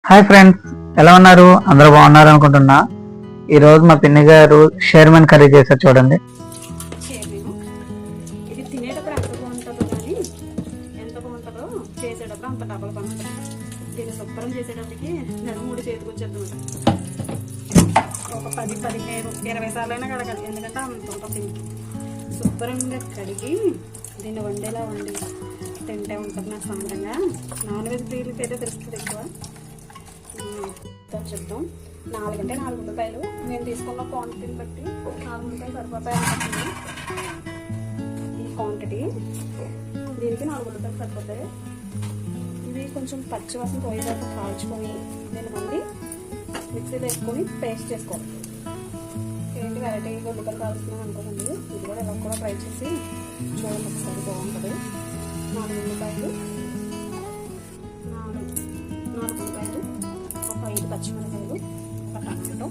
Hi friends, ఎలా ఉన్నారు? అందరూ బాగున్నారు అనుకుంటున్నా. ఈరోజు మా పిన్ని గారు షేర్మన్ కర్రీ చేశారు. చూడండి. ఇది తినేటప్పుడు ఎంత బాగుంటుందో కానీ ఎంత బాగుంటుందో చేసేటప్పుడు అంత డబల్ బాగుంటుంది. దీన్ని శుభ్రం చేసేటప్పటికి 2-3 చేతికి వచ్చేద్దాం. ఒక 10-15-20 సార్లైనా కడగాలి, ఎందుకంటే అంత ఉంటుంది. శుభ్రంగా కడిగి దీన్ని వండేలా వండి తింటే ఉంటుంది నాకు సాంద్రంగా. నాన్ వెజ్ ప్రియులకి అయితే తెలుస్తుంది ఎక్కువ. చెప్తాం. 4 అంటే 4 ఉల్లిపాయలు నేను తీసుకున్న క్వాంటిటీని బట్టి 4 ఉల్లిపాయలు సరిపోతాయి అనుకుంటుంది. ఈ క్వాంటిటీ దీనికి 4 ఉల్లిపాయలు సరిపోతాయి. ఇవి కొంచెం పచ్చివాసన పోయేదాకా కాల్చుకొని నేను మళ్ళీ మిక్సీలో వేసుకొని పేస్ట్ చేసుకోవాలి. ఏంటి వెరైటీ ఉల్లిపాయలు కావాల్సినవి అనుకోండి. ఇది కూడా ఇలా కూడా ట్రై చేసి చూడండి, ఒకసారి బాగుంటుంది. 4 ఉల్లిపాయలు, 4 ఉల్లిపాయలు, ఒక 5 పచ్చిమిరపకాయలు, ఒక టమాటో.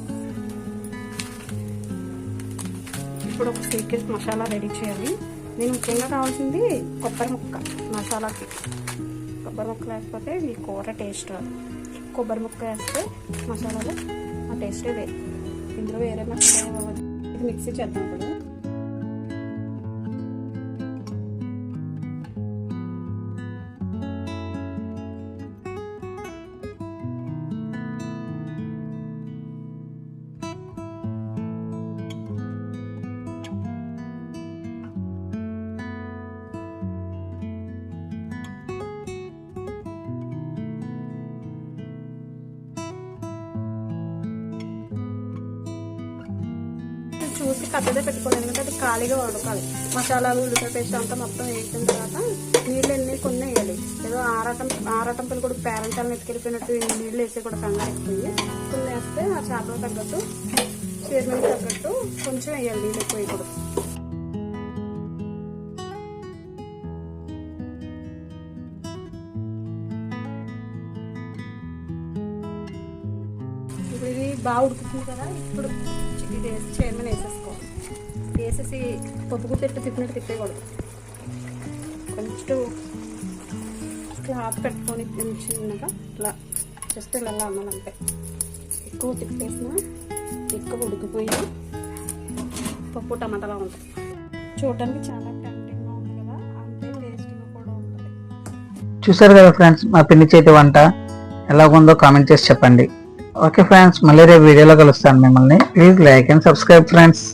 ఇప్పుడు ఒక సీక్రెట్ మసాలా రెడీ చేయాలి. నేను ముఖ్యంగా కావాల్సింది కొబ్బరి ముక్క మసాలాకి. కొబ్బరి ముక్క లేకపోతే ఈ కూర టేస్ట్ రాదు. కొబ్బరి ముక్క వేస్తే మసాలాలో ఆ టేస్టే వేరు. ఇందులో వేరే మసాలా ఇది మిక్సీ చేద్దాం. ఇప్పుడు చూసి కట్టదే పెట్టుకోవాలి, ఎందుకంటే అది ఖాళీగా ఉడకాలి. మసాలాలు ఉల్లిపాయ పేస్ట్ అంతా మొత్తం వేసిన తర్వాత నీళ్ళు కొన్ని వేయాలి. ఏదో ఆరాటంపలు కూడా పేరెంటాలను ఎత్తుకెళ్ళిపోయినట్టు నీళ్ళు వేసి కూడా కంగారు ఎక్కువ కొన్ని వేస్తే ఆ చేపలు తగ్గట్టు చీరమీద తగ్గట్టు కొంచెం వేయాలి. నీళ్ళు ఎక్కువ వేయకూడదు. ఇప్పుడు ఇది బాగా ఉడుకుతుంది కదా, ఇప్పుడు ఇది వేసి చైర్మన్ వేసేసుకోవాలి. వేసేసి పప్పుకు తిప్పినట్టు తిప్పేయకూడదు. కొంచెం క్లాత్ పెట్టుకొని చిన్నగా ఇట్లా జస్ట్ ఇలా అన్నానంటే ఎక్కువ తిప్పేసిన ఎక్కువ ఉడికిపోయి పప్పు టమాటాలా ఉంటుంది. చూడడానికి చాలా టెంప్టింగ్గా ఉంది కదా, అంతే టేస్టీగా కూడా ఉంటుంది. చూసారు కదా ఫ్రెండ్స్, మా పిన్ని చేతి వంట ఎలాగుందో కామెంట్ చేసి చెప్పండి. ఓకే ఫ్రెండ్స్, మళ్ళీ రేపు వీడియోలో కలుస్తాను మిమ్మల్ని. Please like and subscribe friends.